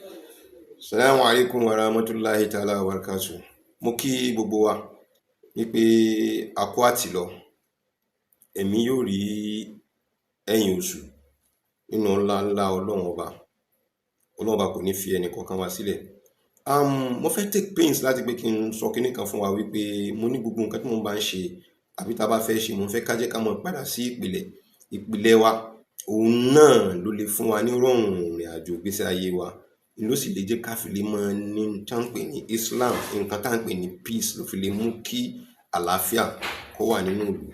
Assalamu alaikum wa rahmatullahi ta'ala wa barakatuh. Mo kí gbogbo wa wípé a kú àtìlọ, ẹ̀mí yóò rí ẹ̀yìn oṣù nínú ọlá ńlá Ọlọ́run ọba. Ọlọ́run ọba kò ní fi ẹnì kọ̀ọ̀kan wa sílẹ̀. Mo fẹ́ take pains láti pé kí n sọ kinní kan fún wa wípé mo ní gbogbo nǹkan tí mo bá ń ṣe àbí tá a bá fẹ́ ṣe, mo fẹ́ ká jẹ́ ká mọ̀ padà sí ìpìlẹ̀ wa. Òun náà ló lè fún wa ní rọrùn ìrìn àjò ìgbésí ayé wa, ló sì lè jẹ́ ká fi lè mọ ní tá ń pè ní Islam, nǹkan tá ń pè ní peace, ló fi lè mú kí àlàáfíà kó wà nínú ìlú.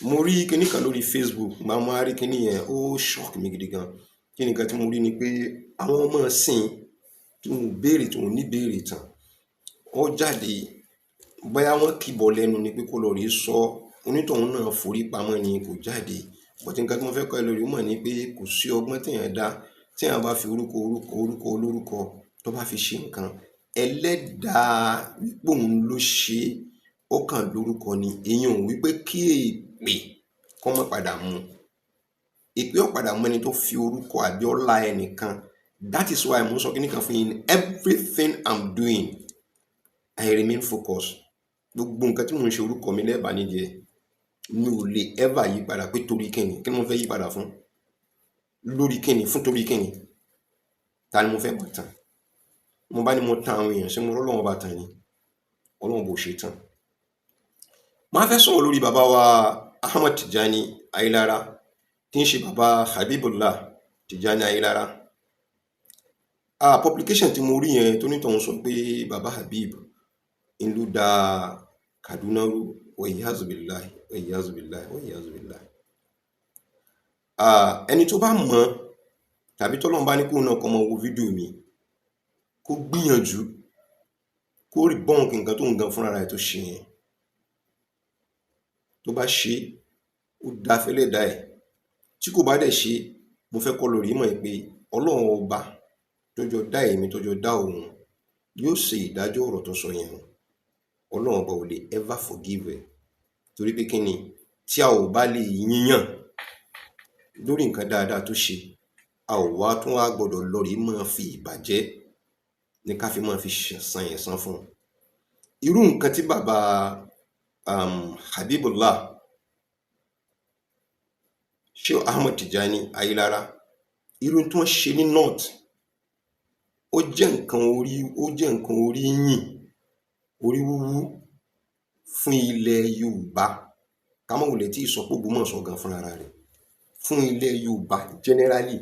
Mo rí kinní kan lórí Facebook, máa mọ rí kinní yẹn, ó shock mi gidi gan. Kí ni nǹkan tí mo rí ni pé àwọn ọmọ ìsìn tí wọn ò béèrè, tí wọn ò ní béèrè tán, ó jáde bóyá wọ́n kìbọ̀ lẹ́nu ni pé kó lọ rí sọ, onítọ̀hún náà forí pamọ́ ni kò jáde. But nǹkan tí mo fẹ́ kọ́ ẹ lórí mọ̀ ni pé kò sí ọgbọ́n téèyàn dá, téèyàn bá fi orúkọ olórúkọ tó bá fi ṣe nǹkan, ẹlẹ́dàá wípé òun ló ṣe é, ó kàn lórúkọ ni. Èèyàn ò wípé kí èpè kó má padà mú. Èpè ó padà mú ẹni tó fi orúkọ àbí ọlá ẹnìkan. That is why mo sọ kinní kan fún yín. Everything I'm doing, I remain focused. Gbogbo nǹkan tí mo ń ṣe, orúkọ mi lẹ́ẹ̀bà nídìí ẹ̀. Mi ò lè ever yí padà pé torí kíni, kí ni mo fẹ́ yí padà fún? Lórí kíni, fún torí kíni? Ta ni mo fẹ́ bá tàn? Mo bá ní mo tan àwọn èèyàn, ṣé mo r'Ọlọ́run bá tàn ni? Ọlọ́run bò ṣe tán. Màá fẹ́ sọ̀rọ̀ lórí bàbá wa Ahmad Tijani Ayélára, tí ń ṣe bàbá Habibullah Tijani Ayélára. Publication tí mo rí yẹn tó nítọ̀hún sọ pé bàbá Habib ń ló da Kaduna rú, wa iyazu billahi, wa iyazu billahi, wa iyazu billahi. Ẹni tó bá mọ̀ tàbí tọ́lọ́run bá ní kóun náà kó máa wo fídíò mi, kó gbìyànjú kó rí bọ́ǹkì nǹkan tó ń gan fúnra rẹ̀ tó ṣe yẹn. Tó bá ṣe, ó dá fẹ́lẹ̀ dá ẹ̀. Tí kò bá dẹ̀ ṣe, mo fẹ́ kó lọ rí mọ̀ pé Ọlọ́run ọba tó jọ dá èmi, tó jọ dá òun, yóò ṣe ìdájọ́ ọ̀rọ̀ tó sọ yẹn. Ọlọ́run ọba ò lè ever forgive ẹ̀. Torí pé kí ni, tí a ò bá lè yíyàn lórí nǹkan dáadáa tó ṣe, a ò wá tún wá gbọ́dọ̀ lọ rí máa fi ìbàjẹ́ ní ká fi máa fi san ẹ̀san fún un. Irú nǹkan tí bàbá Habibullah Sheikh Ahmad Tijani Ayélára, irú tí wọ́n ṣe ní North, ó jẹ́ nǹkan orí yìn, orí wúwú fún ilẹ̀ Yorùbá. Ká má wulẹ̀ tí ì sọ pé Ògbómọ̀ṣọ́ gan fúnra rẹ̀, fún ilẹ̀ Yorùbá generally,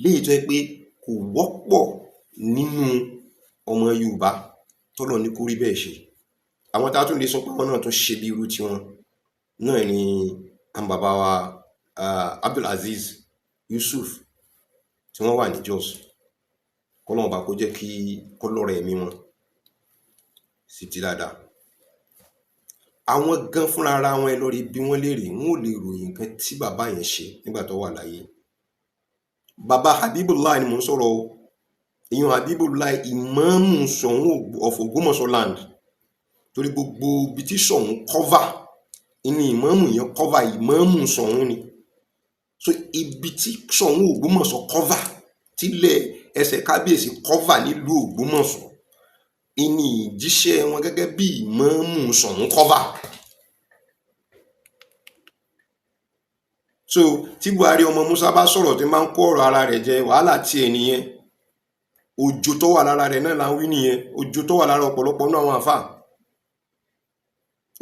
léyìí tó jẹ́ pé kò wọ́pọ̀ nínú ọmọ Yorùbá tọ́lọ́run ní kó rí bẹ́ẹ̀ ṣe. Àwọn tá a tún lè sọ pé àwọn náà tún ṣe bí irú tiwọn náà ni àwọn bàbá wa Abdulaziz Yusuf tí wọ́n wà ní Jos. K'Ọlọ́run ọba kó jẹ́ kí kọ́lọ́rọ̀ ẹ̀mí wọn sì ti dáadáa. Àwọn gan fúnra ara wọn, ẹ lọ rí bí wọ́n léèrè, wọn ò lè ròyìn nǹkan tí bàbá yẹn ṣe nígbà tó wà láyé. Bàbá Habibullah ni mò ń sọ̀rọ̀ o. Èèyàn Habibullah, ìmáàmù Ṣọ̀ún of Ògbómọ̀ṣọ́ land. Torí gbogbo ibi tí Ṣọ̀ún cover, ní ìmáàmù yẹn cover, ìmáàmù Ṣọ̀ún ni. So ibi tí Ṣọ̀ún Ògbómọ̀ṣọ́ cover, tílẹ̀ ẹsẹ̀ kábíyèsí cover nílùú Ògbómọ̀ṣọ́, ìní ìjíṣẹ́ wọn gẹ́gẹ́ bí ìmáàmù Ṣọ̀ún cover. So tí Buhari ọmọ Musa bá sọ̀rọ̀ tí máa ń kó ọ̀rọ̀ ara rẹ̀ jẹ, wàhálà tí ẹ nìyẹn. Òjò tó wà lára rẹ̀ náà là ń wí nìyẹn. Òjò tó wà lára ọ̀pọ̀lọpọ̀ náà àwọn àfà.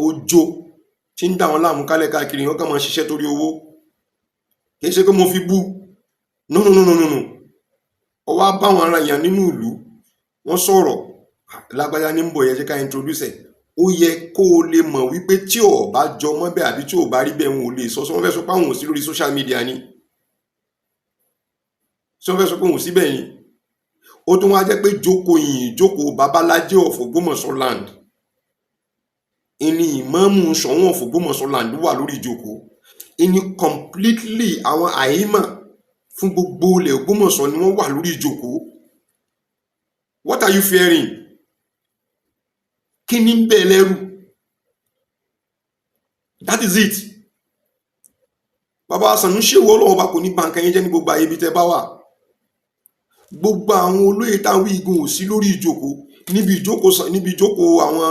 Òjò tí ń dá wọn láàmú kálẹ̀ káàkiri, wọn kàn máa ṣiṣẹ́ torí owó. Kì í ṣe pé mo fi bú. No. Ó wá bá àwọn ará èèyàn nínú ìlú, wọ́n sọ̀rọ̀, lágbájá ní ń bọ̀ yẹn, jẹ́ ká introduce ẹ̀. Ó yẹ kó o lè mọ̀ wípé tí ò bá jọ mọ́ bẹ́ẹ̀ àbí tí ò bá rí bẹ́ẹ̀, wọn ò lè sọ. Wọ́n fẹ́ sọ pé àwọn ò sí lórí social media ni. Wọ́n fẹ́ sọ pé wọn ò sí bẹ́ẹ̀ ni. Ó tún wá jẹ́ pé ìjókòó Babalájé of Ògbómọ̀ṣọ́ land, ìní ìmáàmù Ṣọ̀ún of Ògbómọ̀ṣọ́ land wà lórí ìjókòó. Ìní completely àwọn àìmà fún gbogbo ilẹ̀ Ògbómọ̀ṣọ́ ni wọ́n wà lórí ìjókòó. What are you fearing? Kí ni ń bẹ lẹ́rù? That is it. Bàbá Sanusi, Ọlọ́run ọba kò ní ba nǹkan yín jẹ́ ní gbogbo ayé bí tẹ́ bá wà. gbogbo àwọn olóyè táwọn igun ò sí lórí ìjókòó, níbi ìjókòó àwọn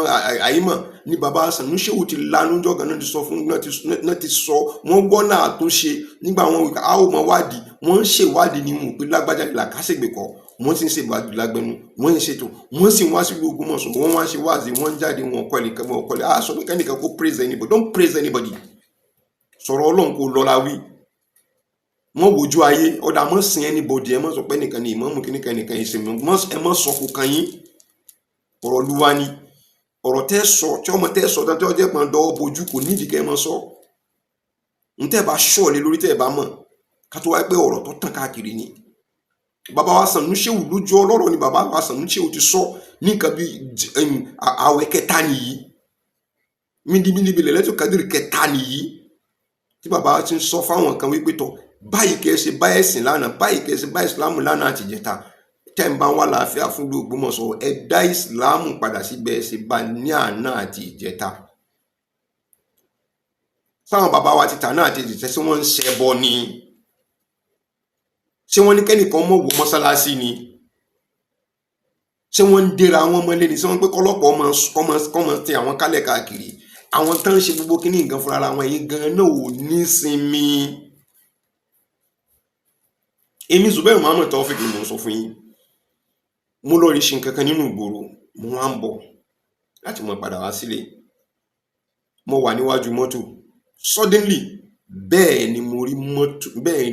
àyímọ̀ ni bàbá Sanusiu ti lanu jọ̀gàn náà ti sọ fún náà ti sọ wọ́n gbọ́ náà tó ṣe nígbà wọn a ó mọ wádìí wọ́n ń ṣèwádìí ní mú pé lágbájá làkàṣègbè kọ́ wọ́n sì ń ṣèwádìí lágbẹnu wọ́n ń ṣètò wọ́n sì wá sí Ògbómọ̀ṣọ́ wọ́n wá ṣe wáàzì wọ́n ń jáde wọn kọ́ ẹnìkan wọn kọ́lé sọ pé kẹ́nìkan kó praise anybody, don't praise anybody, sọ̀rọ̀ Ọlọ́run kò lọ́la wí. Wọ́n wojú ayé ọ̀dà mọ́ sin anybody, ẹ mọ́ sọ pé nìkan ni ìmọ̀ọ́mù kíníkan nìkan ìsinmi, ẹ mọ́ sọ kò kan yín, ọ̀rọ̀ Olúwa ni. Ọ̀rọ̀ tẹ́ sọ tí ọmọ tẹ́ sọ tí ọjọ́ ìpọn dọ́wọ́ bojú kò nídìí kẹ́ ẹ mọ́ sọ. N tẹ́ bá ṣọ́ọ̀lé lórí tẹ́ bá mọ̀ ká tó wáyé pé ọ̀rọ̀ tó tàn káàkiri ni. Bàbá wa Sanusiu lójú ọlọ́rọ̀ ni bàbá wa Sanusiu ti sọ ní nǹkan bí àwẹ̀ kẹta nìyí, mídìbílẹ̀ lẹ́tọ̀ kádìrì kẹta nìyí tí bàbá ti ń sọ fáwọn kan wípé tọ̀ báyìí kẹ́ ẹ ṣe bá ẹ̀sìn lánàá, báyìí kẹ́ ẹ ṣe bá ìsìlámù lánàá àti ìjẹta, tẹ́ ń bá wà láàfíà fún ìlú Ògbómọ̀ṣọ́ ẹ dá ìsìlámù padà sí bẹ́ẹ̀ ṣe bá ní àná àti ìjẹta. Sáwọn bàbá wa ti tà náà àti ìjẹta ṣé wọ́n ń ṣẹbọ ni? Ṣé wọ́n ní kẹ́nìkan mọ̀ wọ mọ́sálásí ni? Ṣé wọ́n ń dèrà àwọn ọmọlé ni? Ṣé wọ́n pé kọ́lọ́pọ̀ ọmọ tẹ àwọn kálẹ̀ káàkiri? Àwọn tán ń ṣe gbogbo kíní nǹkan fúnra ara wọn, èyí gan náà ò ní sinmi. Èmi Zubairu Muhammad Taofeek ni mo sọ fún yín, mo lọ rí ṣe nǹkan kan nínú ìgboro, mo wá ń bọ̀ láti mọ padà wá sílé, mo wà níwájú mọ́tò, suddenly bẹ́ẹ̀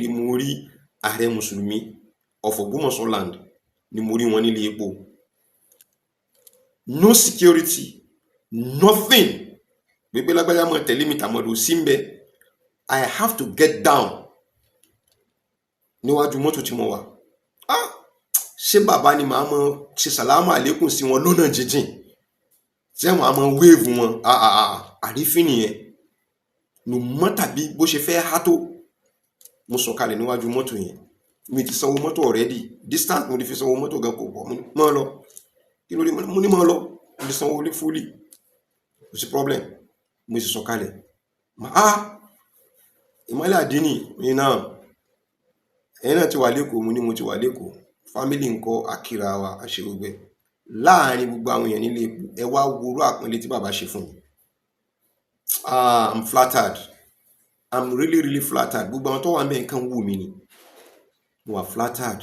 ni mo rí ààrẹ mùsùlùmí of Ògbómọ̀ṣọ́ land ni mo rí wọn nílé epo. No security, nothing. Gbogbo lágbájá mọ̀ tẹ̀lé mi tàmọ̀dò sí ń bẹ. I have to get down níwájú mọ́tò tí mo wà. Ṣé bàbá ni màá mọ ṣe sàlámù àlékún sí wọn lọ́nà jíjìn tí àwọn àmọ́ wéèvù wọn? Àrífín nìyẹn. No mọ́ tàbí bó ṣe fẹ́ há tó, mo sọ̀kalẹ̀ níwájú mọ́tò yẹn. Mi ti sanwó mọ́tò already, distance mo ti fi sanwó mọ́tò gan kò pọ̀, mọ́ lọ kí ló dé mo ní mọ́ lọ, mo ti sanwó lé fúlì, kò sí problem. Mo sì sọ̀kalẹ̀ ìmọ̀lẹ̀ àdínì ní náà ẹ̀yin náà ti wà lẹ́kọ̀ọ́, mo ní mo ti wà lẹ́kọ̀ọ́, fámílì ńkọ́, àkìrà wa àṣegbẹ́ láàrin gbogbo àwọn èèyàn nílé epo. Ẹ wá worú àpọ́nlé tí bàbá ṣe fún mi. I'm flattered, I'm really flattered. Gbogbo àwọn tó wà ń bẹ̀ nǹkan wù mí ni, mo wà flattered.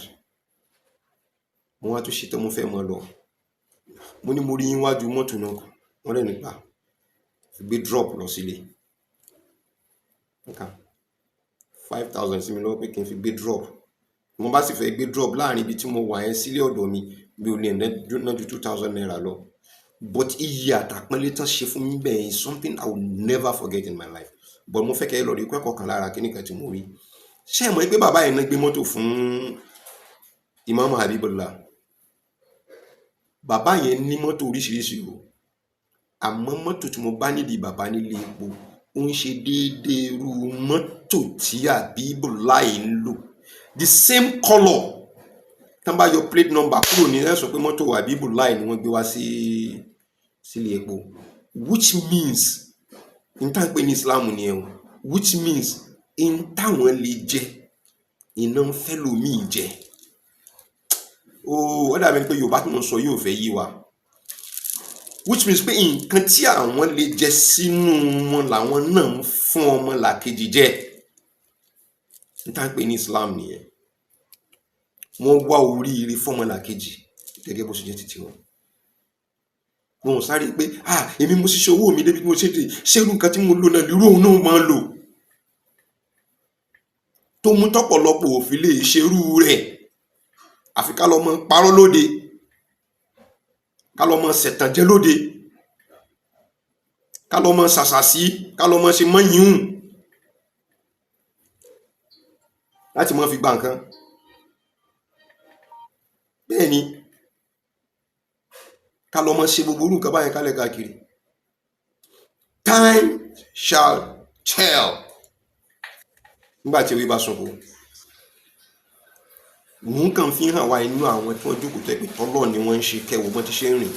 Mo wá tó ṣe tó mo fẹ́ mọ́ lọ, mo ní mo rí yín wájú mọ́tò náà, wọ́n lẹ́nu pa gbé drop lọ sílé. 5,000 sí mi lọ́wọ́ pé kí n fi gbé drop. Mo bá sì fẹ́ gbé drop láàrin ibi tí mo wà yẹn sílé ọ̀dọ̀ mi, bí o lè ná ju 2,000 naira lọ. But iye àtàpọ́nlé tán ṣe fún mi bẹ́ẹ̀ is something I will never forget in my life. But mo fẹ́ kẹ́ ẹ lọ rí kẹ́kọ̀ọ́ kan lára kíní kan tí mo rí. Ṣé ẹ mọ̀ pé bàbá yẹn náà gbé mọ́tò fún Imam Habibullah? Bàbá yẹn ní mọ́tò oríṣiríṣi o, àmọ́ mọ́tò tí mo bá nídìí bàbá nílé epo ó ń ṣe déédéé irú mọ́tò tí Habibullah ń lò, the same colour. Tán bá yọ plate number kúrò ní ẹ sọ pé mọ́tò Habibullah ni wọ́n gbé wá sílé epo, which means in tá ń pè ní Islam ni ẹ o, which means in táwọn lè jẹ iná ń fẹ́ lómìn jẹ. Ó dàbí pé Yorùbá tí mo sọ yóò fẹ́ yí wa, which means pé nǹkan tí àwọn lè jẹ sínú wọn làwọn náà ń fún ọmọ làkejì jẹ. N tá ń pè ní Islam nìyẹn. Wọ́n wá oríire fọ́mọ làkejì gẹ́gẹ́ bó ṣe jẹ́ títí wọn. Wọn ò sáré pé èmi mo ṣiṣẹ́ owó mi débi mo ṣe dé, ṣé irú nǹkan tí mo lò náà lérò òun náà máa ń lò, tó mú tọ́pọ̀lọpọ̀ òfin lè ṣerú rẹ̀. Àfi ká lọ mọ parọ́ lóde, ká lọ mọ ṣẹ̀tànjẹ́ lóde, ká lọ mọ ṣàṣàṣí, ká lọ mọ ṣe mọ́yìún láti mọ fi gba nǹkan. Bẹ́ẹ̀ ni ká lọ mọ ṣe gbogbo orú nǹkan báyẹn kálẹ̀ káàkiri. Time shall tell. Nígbà tí ewé bá sunko, òun kàn fi hàn wá inú àwọn tí wọ́n jókòó tẹ́ pé tọ́lọ́ ni wọ́n ń ṣe kẹwò bọ́n ti ṣe ń rìn.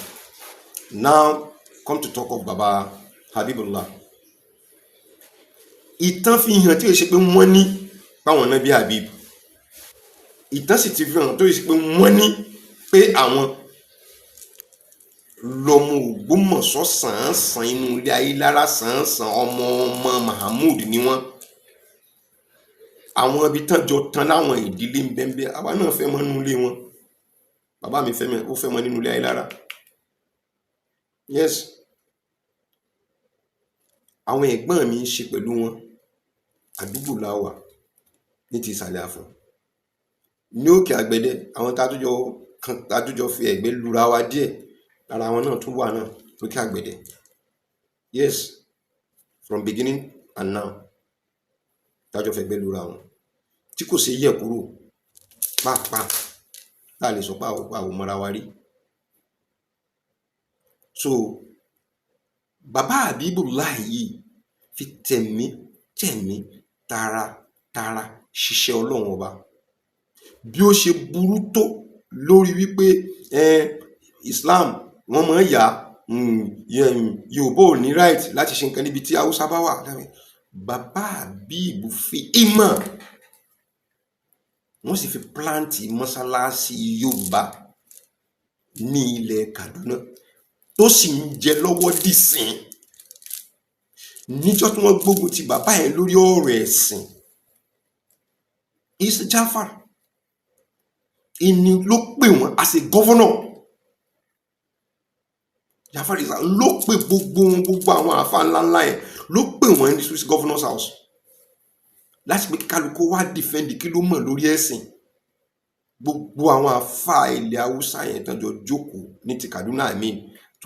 Now come to talk of Baba Habibullah. Ìtàn fi hàn tí ó ṣe pé wọ́n ní báwọn náà bí Habib. ìtàn sì ti fi hàn tó yìí sí pé wọ́n ní pé àwọn lọmọ Ògbómọ̀ṣọ́ sàn-án-sàn inú ilé Ayélára sàn-án-sàn ọmọ Mahmood ni wọ́n. Àwọn ibi tán jọ tan láwọn ìdílé ń bẹ́ńbẹ́ àwa náà fẹ́ mọ́ nínú ilé wọn. Bàbá mi ó fẹ́ mọ́ nínú ilé Ayélára. Yes. Àwọn ẹ̀gbọ́n mi ń ṣe pẹ̀lú wọn. Àdúgbò la wà ní ti ìsàlẹ̀ Àfọ̀n. Ní òkè Àgbẹ̀dẹ àwọn tátújọ fi ẹ̀gbẹ́ lura wa díẹ̀ lára wọn náà tún wà náà lókè Àgbẹ̀dẹ. Yes, from beginning and now tájọ fẹ̀gbẹ́ lura wọn tí kò ṣe yẹ̀ kúrò pàápàá láà lè sọ pé àwọn mọ́ra wa rí. So bàbá Habibullah yìí fi tẹ̀mí tara ṣiṣẹ́ Ọlọ́run ọba. Bí ó ṣe burú tó lórí wípé Islam wọ́n mọ̀ yá Yorùbá ò ní right láti ṣe nǹkan níbi tí Haúsá bá wà. Bàbá Habib fi ìmọ̀ wọ́n sì fi pláǹtì mọ́sálásí Yorùbá ní ilẹ̀ Kaduna tó sì ń jẹ lọ́wọ́ dìsìn. Níjọ́ tí wọ́n gbógun ti bàbá yẹn lórí ọ̀rọ̀ ẹ̀sìn, Isa Jafar ìní ló pè wọ́n as a governor. Jafar Isa ló pè gbogbo àwọn àfa ńláńlá yẹn ló pè wọ́n ní Swiss governor's house láti pé kálukú wá defend kí ló mọ̀ lórí ẹ̀sìn. Gbogbo àwọn àfa ilẹ̀ Haúsá yẹn tán jọ jókòó ní ti Kaduna tí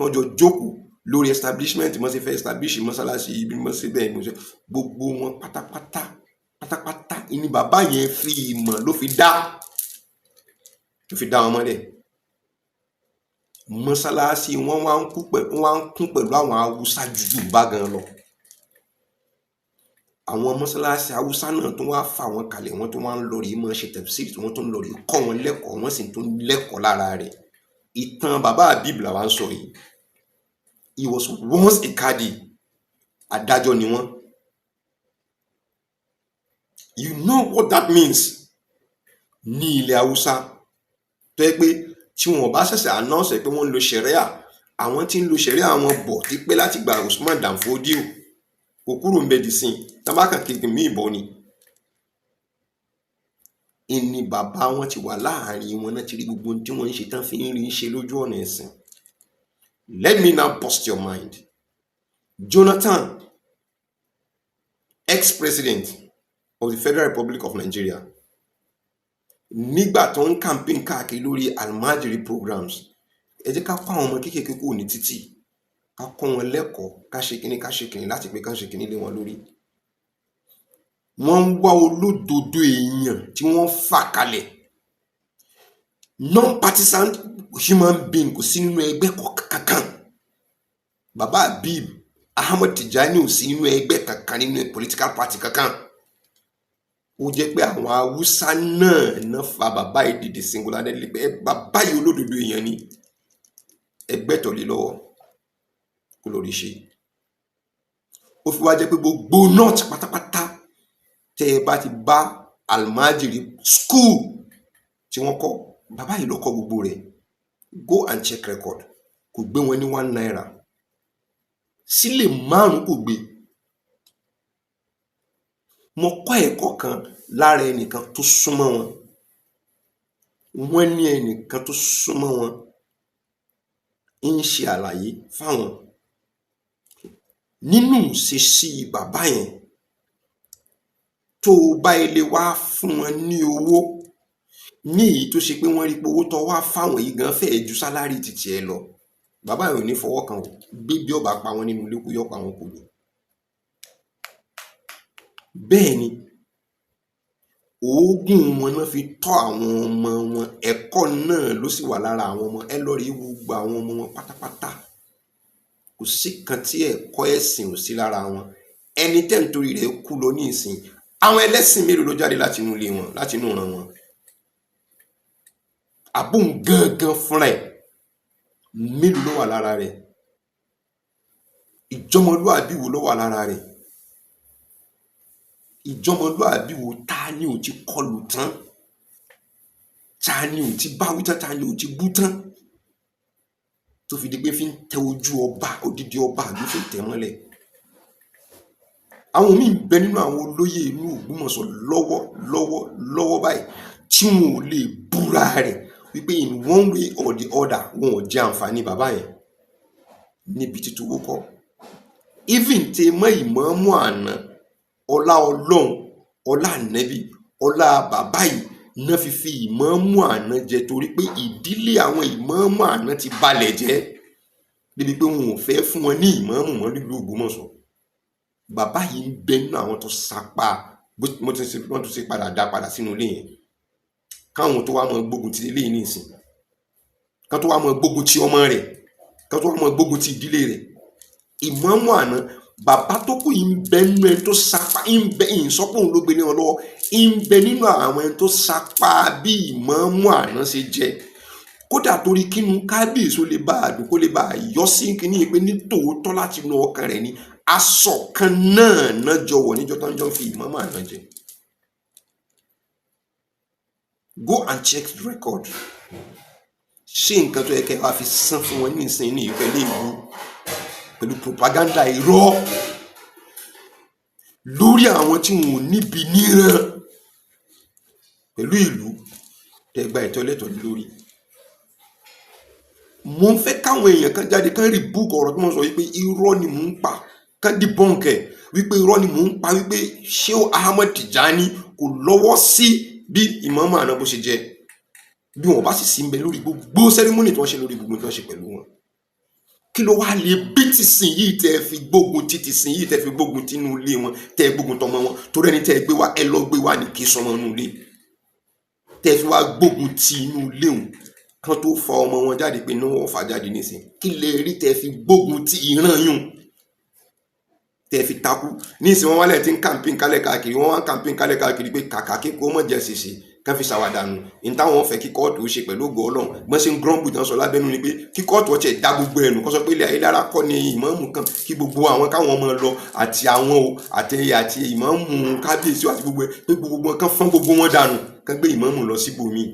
wọ́n jọ jókòó lórí establishment wọ́n sì fẹ́ establish mọ́sálásí ibi wọ́n sì bẹ́ẹ̀ mọ́sálásí gbogbo wọn pátápátá ìní bàbá yẹn fi ìmọ̀ ló fi dá wọn mọ́lẹ̀. Mọ́sálásí wọ́n wá ń kún pẹ̀lú àwọn Haúsá ju Yorùbá gan lọ. Àwọn mọ́sálásí Haúsá náà tó wá fà wọ́n kalẹ̀ wọ́n tó wá ń lọ rí mọ́ ṣe tafsir tí wọ́n tó ń lọ rí kọ́ wọn lẹ́kọ̀ọ́ wọ́n sì tó ń lẹ́kọ̀ọ́ lára rẹ̀. Ìtàn bàbá Habib làwa ń sọ yìí. He was once a Qadi. Adájọ́ ni wọ́n. You know what that means ní ilẹ̀ Haúsá tó yẹ pé tí wọn bá ṣẹ̀ṣẹ̀ announce pé wọ́n ń lo ṣẹ̀ríà àwọn tí ń lo ṣẹ̀ríà wọn bọ̀ ti pé láti gba Usman Dan Fodio kò kúrò ń bẹ dì sí tábàkà kéèké mí ìbọn ni. Ìní bàbá wọn ti wà láàrin wọn náà ti rí gbogbo tí wọ́n ń ṣe tán fi ń rí ṣe lójú ọ̀nà ẹ̀sìn. Let me now bust your mind. Jonathan, ex-president of the Federal Republic of Nigeria, nígbà tó ń campaign káàkiri lórí almajiri programs, ẹ jẹ́ ká kọ́ àwọn ọmọ kéékèèké kúrò ní títì, ká kọ́ wọn lẹ́kọ̀ọ́, ká ṣe kíní láti pé ká ṣe kíní lé wọn lórí. Wọ́n ń wá olódodo èèyàn tí wọ́n fà kalẹ̀. Non-partisan human being kò sí nínú ẹgbẹ́ kankan. Bàbá Habib Ahmed Tijani ò sí nínú ẹgbẹ́ kankan nínú political party kankan. Ó jẹ́ pé àwọn Haúsá náà fa bàbá yìí dìde singularly pé bàbá yìí olódodo èèyàn ni ẹgbẹ́ tọ̀lé lọ́wọ́ kó lórí ṣe. Ó fi wá jẹ́ pé gbogbo north pátápátá tẹ́ ẹ bá ti bá almajiri school tí wọ́n kọ́ bàbá yìí ló kọ́ gbogbo rẹ̀. Go and check record. Kò gbé wọn ní 1 naira. Sílè 5 kò gbé. Mo kọ́ ẹ̀kọ́ kan lára ẹnìkan tó súnmọ́ wọn. Wọ́n ní ẹnìkan tó súnmọ́ wọn ń ṣe àlàyé fáwọn nínú ìṣesí bàbá yẹn. Tó bá ilé wá fún wọn ní owó ní èyí tó ṣe pé wọ́n rí pé owó tó wá fáwọn yìí gan fẹ́ẹ̀ ju sálárì títí ẹ lọ, bàbá yìí ò ní fọwọ́ kan bí ọba pa wọn nínú ilé kú yọ pa wọn kò ní. Bẹ́ẹ̀ ni oògùn wọn náà fi tọ́ àwọn ọmọ wọn, ẹ̀kọ́ náà ló sì wà lára àwọn ọmọ. Ẹ lọ rí gbogbo àwọn ọmọ wọn pátápátá, kò sí kan tí ẹ̀kọ́ ẹ̀sìn ò sí lára wọn. Ẹni tẹ́ ń torí rẹ̀ kú lọ ní ìsìn, àwọn ẹlẹ́sìn mélòó ló jáde láti inú ilé wọn, láti inú ìran wọn. Àbóhùn gangan fúnra ẹ̀ mélòó ló wà lára rẹ̀? Ìjọmọlúàbí wo ló wà lára rẹ̀? Ìjọmọlúàbí wo ta ni ò ti kọlù tán? ta ni ò ti bá wí tán, ta ni ò ti bú tán, tó fi di pé fi ń tẹ ojú ọba, odidi ọba àbí fi ń tẹ̀ mọ́lẹ̀. Àwọn míì ń bẹ nínú àwọn olóyè inú Ògbómọ̀ṣọ́ lọ́wọ́ báyìí tí wọn ò lè búra rẹ̀ wípé in one way or the other wọn ò jẹ àǹfààní bàbá yẹn níbi títúwó kọ́. Even tẹ mọ́ ìmáàmù àná, ọlá Ọlọ́run, ọlá ànábì, ọlá bàbá yìí náà fi ìmáàmù àná jẹ, torí pé ìdílé àwọn ìmáàmù àná ti balẹ̀ jẹ́ débi pé wọn ò fẹ́ fún wọn ní ìmáàmù mọ́ nílùú Ògbómọ̀ṣọ́. Bàbá yìí ń bẹ nínú àwọn tó sapá wọ́n tún ṣe padà dá padà sínú ilé yẹn, káwọn tó wá mọ gbógun ti ilé yìí nìsín, ká tó wá mọ gbógun ti ọmọ rẹ̀, ká tó wá mọ gbógun ti ìdílé rẹ̀. Ìmáàmù àná, bàbá tó kù yìí ń bẹ nínú ẹni tó sapá, ń bẹ ìsọpọ̀ òun ló gbé ní wọn lọ́wọ́, ń bẹ nínú àwọn ẹni tó sapá bí ìmáàmù àná ṣe jẹ́. Kódà torí kínú kábíyèsí ó lè bá àdùn, kó lè bá yọ sí kíní pé ní tòótọ́ láti inú ọkàn rẹ̀ ni aṣọ kan náà jọ wọ̀ níjọ́ tó ń jọ fi ìmáàmù àná jẹ. Go and check the record. Ṣé nǹkan tó yẹ kẹ́ wá fi san fún wọn ní ìsìn ní ìpẹ́lẹ̀ ìlú pẹ̀lú propaganda irọ́ lórí àwọn tí wọn ò níbi níran pẹ̀lú ìlú tẹ́gbà ẹ̀tọ́ lẹ́tọ̀ọ́ lórí. Mo ń fẹ́ káwọn èèyàn kan jáde kán rí búùkù ọ̀rọ̀ tí wọ́n sọ wípé irọ́ ni mò ń pa, kán dìbọ́ǹkẹ̀ wípé irọ́ ni mò ń pa, wípé Shehu Ahmed Tijani kò lọ́wọ́ sí bí ìmáàmù àná bó ṣe jẹ́, bí wọn bá sì sí ń bẹ lórí gbogbo sẹ́rímọ́nì tí wọ́n ṣe, lórí gbogbo tí wọ́n ṣe pẹ̀lú wọn. Kí ló wá lè bí tìsín yìí tẹ́ fi gbógun ti tìsín yìí tẹ́ fi gbógun tinú ilé wọn, tẹ́ gbógun tọmọ wọn, torí ẹni tẹ́ gbé wá ẹ lọ gbé wá ní kí sọmọ inú ilé, tẹ́ fi wá gbógun ti inú ilé wọn kan tó fa ọmọ wọn jáde pé ní wọn fà jáde nísìn. Kí lè rí tẹ́ fi gbógun ti ìran yùn, tẹ́ fi takú nísìn. wọn wálẹ̀ tí ń campaign kálẹ̀ káàkiri, wọn wá ń campaign kálẹ̀ káàkiri pé kàkà kíkó mọ̀ jẹ́ ṣèṣe kán fi ṣàwádànù. ní táwọn fẹ́ kí kóòtù ó ṣe pẹ̀lú ògo Ọlọ́run gbọ́n ṣe ń grumble tán sọ lábẹ́nu ni pé kí kóòtù ọ̀tẹ̀ dá gbogbo ẹnu kó sọ pé ilé Ayélára kọ́ ni ìmáàmù kan, kí gbogbo àwọn káwọn ọmọ lọ àti àwọn o àti ìmáàmù kábíyèsí àti gbogbo ẹ pé gbogbo kan fọ́n gbogbo wọn dànù, kán gbé ìmáàmù lọ síbòmíì.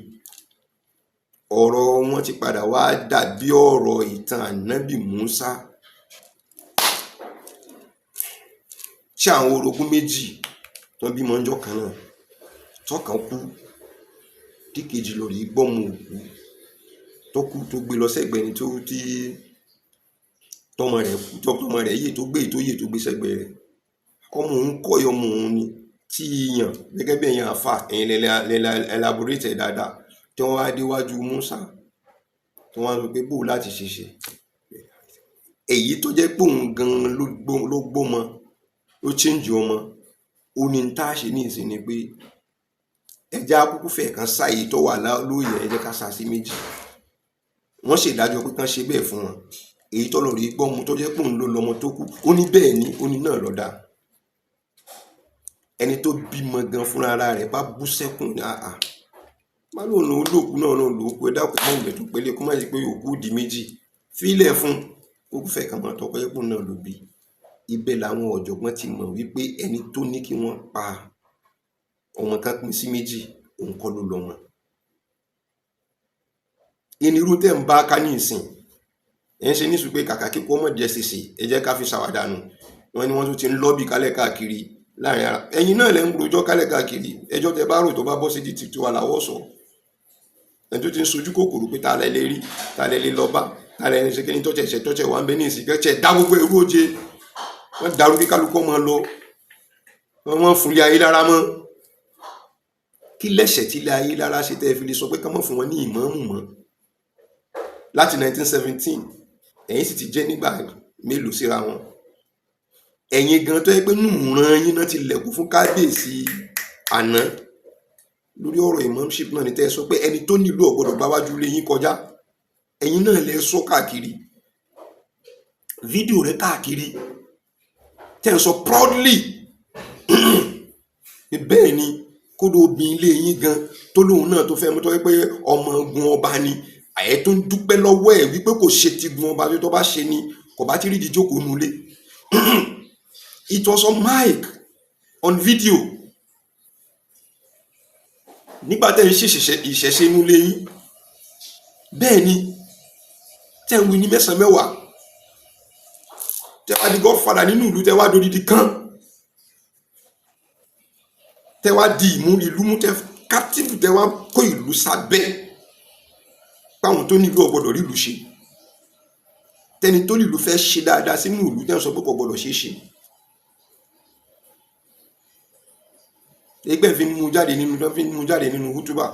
Ọ̀rọ̀ wọn ti padà wá dàbí ọ̀rọ̀ ìtàn Ànábì Mùsá. Ṣé àwọn orogún méjì tó bímọ ńjọ́ kan náà, tọ́kan kú tí kejì lọ rí gbọ́mọ òkú tó kú, tó gbé lọ sẹ́gbẹ̀ẹ́ ni tí tọmọ rẹ̀ yè tó gbé sẹ́gbẹ̀ẹ́ rẹ̀. ọmọ òun kọ́ ọmọ òun ni tí yíyan gẹ́gẹ́ bí ẹ̀yin àfà ẹ̀yin elaborate dáadáa, tí wọ́n wá déwájú Mùsá tí wọ́n sọ pé bó láti ṣe èyí tó jẹ́ pé òun gan ló gbọ́mọ ló change ọmọ. ó ní tá a ṣe ní ìsìn ni pé ẹjẹ́ akúkú fẹ̀ kan sáyé tó wà lóye, ẹjẹ́ ká sá sí méjì. wọ́n ṣèdájọ́ pé kán ṣe bẹ́ẹ̀ fún wọn. èyí tó lọ rí gbọ́mọ tó jẹ́ pé òun ló lọ́mọ tó kú, ó ní bẹ́ẹ̀ ni, ó ní náà lọ́dà. ẹni tó bímọ gan fúnra ara rẹ̀ bá bú sẹ́kùn ní àà má lóun lòun lòkú náà lòun lòókù, ẹ dákun mọ́ ìgbẹ́ tó pélé kó má ṣe pé òkú di méjì fílẹ̀ fún ó fẹ́ kàn máa tọpẹ́ pò náà ló bí. ibẹ̀ làwọn ọ̀jọ̀gbọ́n ti mọ̀ wípé ẹni tó ní kí wọ́n pa ọmọ kan pín sí méjì òun kọ́ ló lọ́mọ. ìnirú tẹ̀ ń bá ká ní ìsìn ẹ̀ ń ṣe ní sùn pé kàkà kíkọ́ mọ̀ jẹ́ ṣèṣe ẹ jẹ́ ká fi ṣàwádànù. wọ́n ní wọ́n tún ti ń lọ́bì kálẹ̀ káàkiri láàrin ara ẹ̀yin náà lẹ́ ń rojọ́ kálẹ̀ káàkiri. ẹjọ́ tẹ bá rò tó bá bọ́ sí di tìtú aláwọ̀ sọ ẹni tó ti ń sojú kòkòrò pé ta lẹ lè rí, ta lẹ lè lọ bá, ta lẹ lè ṣe kí ni tọ́jẹ̀ wà ń bẹ ní ìsìn kẹ́kẹ́ dá gbogbo ẹrú oje. wọ́n dàrú kí kálukọ́ máa lọ, wọ́n fún ilé Ayélára mọ́. kí lẹ́sẹ̀ tí ilé Ayélára ṣe tẹ́ fi lè sọ pé ká mọ̀ fún wọn ní ìmáàmù mọ́ láti 1917? ẹ̀yin sì ti jẹ́ nígbà mélòó síra wọn. ẹ̀yin gan tó yẹ pé nùràn yín náà ti lẹ̀kùn fún kábíyèsí àná lórí ọ̀rọ̀ imamship náà ni tẹ́ sọ pé ẹni tó nílò ọ̀gbọ́dọ̀ bá wájú lé yín kọjá. ẹ̀yin náà lẹ sọ káàkiri, fídíò rẹ káàkiri tẹ́ ń sọ proudly bẹ́ẹ̀ ni kódò obìnrin ilé yín gan tó lóun náà tó fẹ́ mú tó yẹ pé ọmọ ogun ọba ni àyẹ tó ń dúpẹ́ lọ́wọ́ ẹ̀ wípé kò ṣe ti gun ọba tó bá ṣe ni kò bá ti rí ìdíjókòó nulẹ̀. It was on mic, on video. nígbà tẹ́ ń ṣe ìṣẹ̀ṣe inú ilé yín bẹ́ẹ̀ ni tẹ́ ń wí ní mẹ́sàn-án mẹ́wàá tẹ́ wá di godfather nínú ìlú tẹ́ wá dodidi kan tẹ́ wá di ìlú mú tẹ́ captive tẹ́ wá kó ìlú sábẹ́ páwọn tó nílùú ọ̀gbọ́dọ̀ rí ìlú ṣe tẹni tó nílùú fẹ́ ṣe dáadáa sínú ìlú tẹ́ ń sọ pé kò gbọ́dọ̀ ṣe é ṣe ẹgbẹ́ fi ń mú jáde nínú hútúbà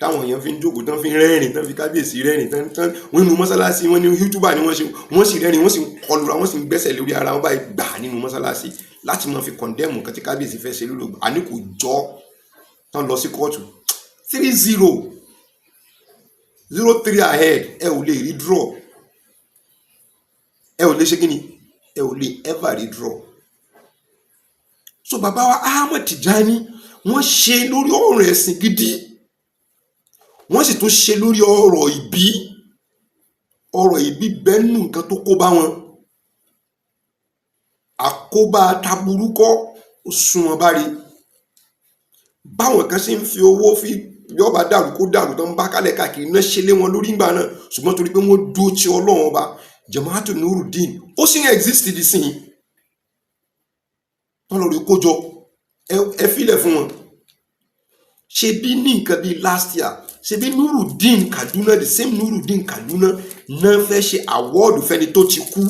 táwọn èèyàn fi ń jókòó tán fi ń rẹ́rìn tán fi kábíyèsí rẹ́rìn tán wọ́n nínú mọ́sálásí wọ́n ní hútúbà ni wọ́n sì rẹ́rìn wọ́n sì kọlura wọ́n sì ń gbẹ́sẹ̀ lórí ara wọn báyìí gbà nínú mọ́sálásí láti máa fi kọ̀ndẹ́mù nǹkan tí kábíyèsí fẹ́ ṣe lólo àní kò jọ tán lọ sí kóòtù 3-0 0-3 ahead ẹ ò lè rí draw ẹ ò lè ṣe kíni ẹ ò lè ever rí draw. So bàbá wa Ahmed Tijani wọ́n ṣe lórí ọ̀rọ̀ ẹ̀sìn gidi wọ́n sì tún ṣe lórí ọ̀rọ̀ ìbí bẹ́ẹ̀nù nǹkan tó kó bá wọn àkóbá taburúkọ sunwọ̀n báre báwọn kan ṣe ń fi owó fi yọba dàrú kó dàrú tó ń bá kálẹ̀ káàkiri náà ṣe lé wọn lórí ìgbà náà ṣùgbọ́n torí pé wọ́n dúró ti Ọlọ́run ọba Jamaatu Nurudeen ó sì ń exist di sí i tọ́lọ̀ rí kójọ ẹ filẹ̀ fún wọn ṣe bí ní nǹkan bíi last year ṣe bí Nurudeen Kaduna the same Nurudeen Kaduna náà fẹ́ ṣe àwọ́ọ̀dù fẹ́ni tó ti kú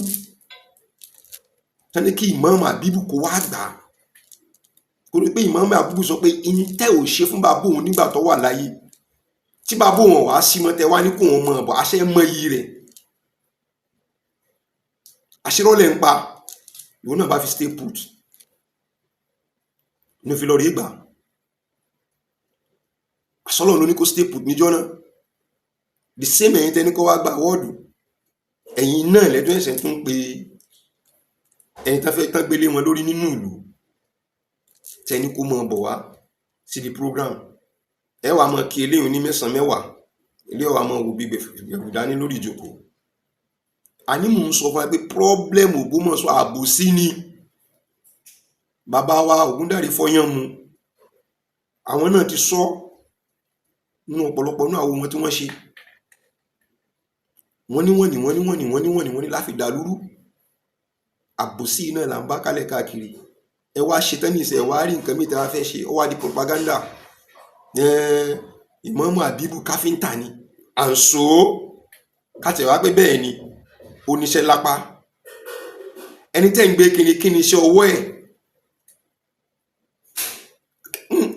tani kí Imam Abibu kó wá gbà á kó rí pé Imam Abibu sọ pé ìní tẹ́ ò ṣe fún bàbá òun nígbà tó wà láyé tí bàbá òun wá sí mọ́ tẹ́ wá ní kó wọn mọ̀ bọ̀ àṣẹ mọ iyì rẹ̀ àṣírọ́lẹ̀ ń pa ìwọ náà bá fi stay put ní fi lọ rí gbà àsọlọ ló ní kó stay put níjọ́ náà the same ẹ̀yin tẹ́ni kó wá gba awọ́ọ̀dù ẹ̀yin náà lẹ́dún ẹ̀sẹ̀ tún pé ẹ̀yin tán fẹ́ tán gbélé wọn lórí nínú ìlú tẹ́ni kó mọ̀ bọ̀ wá sí the program ẹ wàá mọ̀ kí eléyìí ní mẹ́sàn-án mẹ́wàá eléyìí wàá mọ̀ wò bí gbẹ̀rù dání lórí ìjókòó àní mò ń sọ fún wa pé problem Ògbómọ̀ṣọ́ àbòsí ni bàbá wa Ògúndàrí fọyán mu àwọn náà ti sọ nínú ọ̀pọ̀lọpọ̀ náà àwọn ohun tí wọ́n ṣe wọ́n ní láfi dàlúrú àbòsí náà là ń bá kálẹ̀ káàkiri ẹ wá ṣe tẹ́nìsì ẹ wá rí nǹkan mìíràn tí wọ́n fẹ́ ṣe ó wá di propaganda Ìmáàmù Àbíbù káfíńtà ni à ń so káàtẹ̀ wá pé bẹ́ẹ̀ ni oníṣẹ́ lápá ẹni tẹ́ ń gbé kíni iṣẹ́ ọwọ́ ẹ̀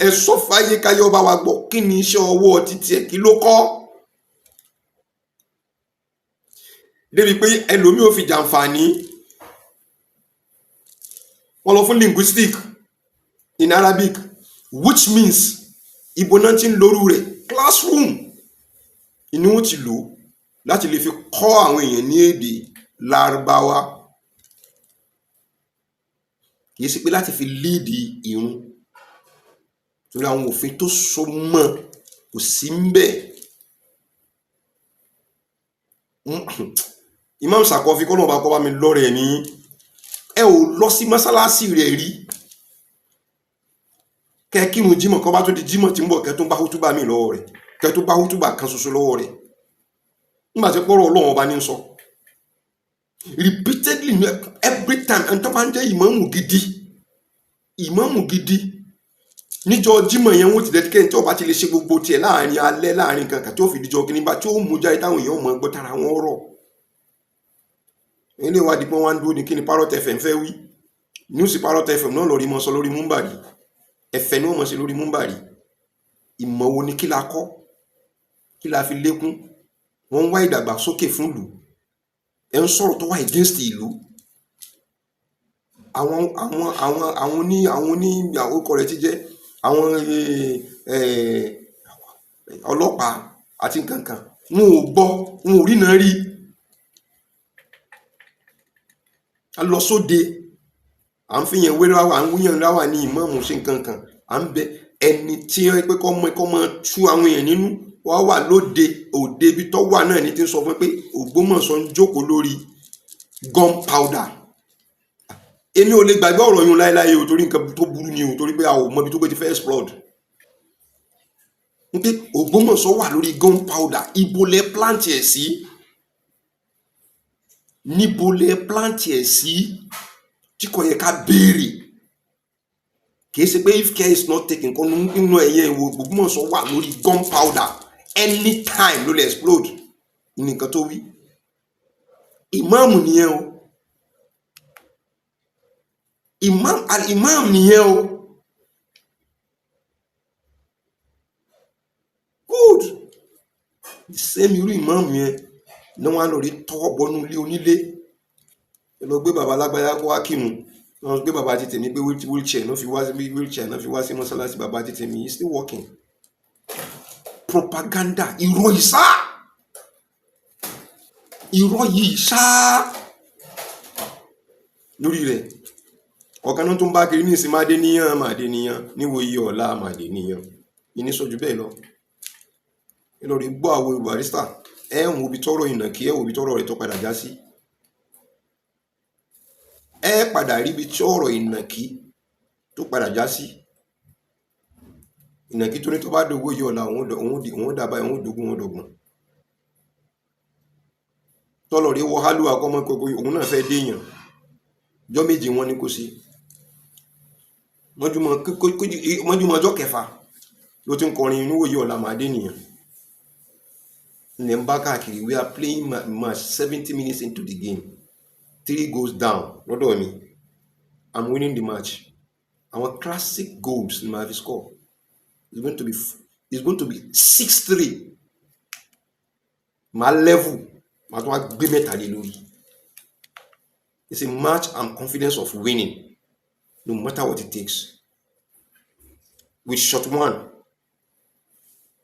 ẹ sọ fáyé káyọ̀ bá wa gbọ́ kí ni iṣẹ́ ọwọ́ títí ẹ̀ kí ló kọ́ débi pé ẹlòmíì ò fi jàǹfààní wọ́n lọ fún linguistic in Arabic which means ibo náà ti ń lóru rẹ̀ classroom inú wọn ti lò láti lè fi kọ́ àwọn èèyàn ní èdè Lárúbáwá kì í ṣe pé láti fi líìdì ìrun torí àwọn òfin tó so mọ́ kò sí ń bẹ̀. Imam Sakofi kọ́ náà bá kọ́ bá mi lọ́rẹ̀ ní ẹ ò lọ sí mọ́sálásí rẹ̀ rí kẹ́ kírun jímọ̀ kọ́ bá tó di jímọ̀ tí ń bọ̀ kẹ́ tó bá hútúbà mi lọ́wọ́ rẹ̀ kẹ́ tó bá hútúbà kan ṣoṣo lọ́wọ́ rẹ̀ nígbà tí pọ́rọ̀ Ọlọ́run ọba ní sọ repeatedly every time ẹni tó bá ń jẹ́ ìmáàmù gidi níjọ́ jímọ̀ yẹn wọ́n ti dẹ́tíkẹ́ tí ọba ti lè ṣe gbogbo tiẹ̀ láàrin alẹ́ láàrin kankan tí ó fi díjọ́ kí nígbà tí ó mú jáde táwọn èèyàn mọ̀ gbọ́ tara wọn rọ̀ ilé ìwádìí pé wọ́n á dúró ní kí ni Parrot FM fẹ́ wí news Parrot FM náà lọ rí mọ́ sọ lórí múmbàrí ẹ̀fẹ̀ ni wọ́n mọ̀ sí lórí múmbàrí ìmọ̀ wo ni kí la kọ́ kí la fi lékún wọ́n ń wá ìdàgbàsókè fún ìlú ẹ̀ ń sọ̀rọ̀ tó wà against ìlú àwọn ní àwòkọ rẹ̀ ti jẹ́ àwọn ọlọ́pàá àti nǹkankan wọn ò gbọ́ wọn ò rí náà rí a lọ sóde à ń fìyàn wéré wá à ń wúyàn láwà ní ìmáàmù ṣe nǹkankan à ń bẹ ẹni tí ó pé kọ́ mọ tú àwọn èèyàn nínú wá wà lóde òde ibi tó wà náà ní ti ń sọ fún pé Ògbómọ̀ṣọ́ ń jókòó lórí gunpowder èmi ò lè gbàgbé ọ̀rọ̀ yun láéláé o torí nǹkan tó burú ni o torí pé a ò mọ ibi tó gbé ti fẹ́ explode pé Ògbómọ̀ṣọ́ wà lórí gunpowder, ibo lẹ plant ẹ̀ sí, níbo lẹ plant ẹ̀ sí tí kò yẹ ká béèrè. Kìí ṣe pé if care is not taken kọ́ nínú ẹ̀yẹ ìwò Ògbómọ̀ṣọ́ wà lórí gunpowder anytime ló lè explode ní nǹkan tó wí. Ìmáàmù nìyẹn o, ìmáàmù nìyẹn o. Good. The same irú ìmáàmù yẹn ní wọ́n á lọ rí tọwọ́ bọnú ilé onílé. Ẹ lọ gbé bàbá lágbájá kó wá kírun, wọ́n gbé bàbá ti tèmi pé wheelchair náà fi wá sí mọ́sálásí. Bàbá ti tèmi is still working. Propaganda, irọ́ yìí sá, irọ́ yìí sá lórí rẹ̀. Ọ̀kan náà tó ń bá kiri ní ìsìn máde níyàn níwòye ọ̀la máde níyàn ìní sọ́jú bẹ́ẹ̀ lọ. Ẹ lọ rí gbọ́ àwo Barrister, ẹ ń wo ibi tọ́rọ̀ ìnàkí, ẹ wo ibi tọ́rọ̀ rẹ̀ tó padà já sí. Ẹ padà rí ibi tọ́rọ̀ ìnàkí tó padà já sí. Ìnàkí tó ní tó bá dògbò yìí ọ̀la òun dàbá òun dògún wọn dọ̀gbọ̀n. Tọ́lọ̀ rí wọ hálù akọ́mọ́ kókó òun náà fẹ́ déèyàn. Ọjọ́ méje wọn ni kò sí. Mọ́júmọ́ ọjọ́ kẹfà ló ti ń kọrin níwòye ọ̀la màdé nìyàn. Ilẹ̀ ń bá káàkiri, we are playing match 70 minutes into the game, 3 goes down lọ́dọ̀ mi, I'm winning the match. Our classic goals in my score is going to be 6-3. My level, my tún wá gbé mẹ́ta lé lórí. It's a match I'm confident of winning, no matter what it takes. With shot one,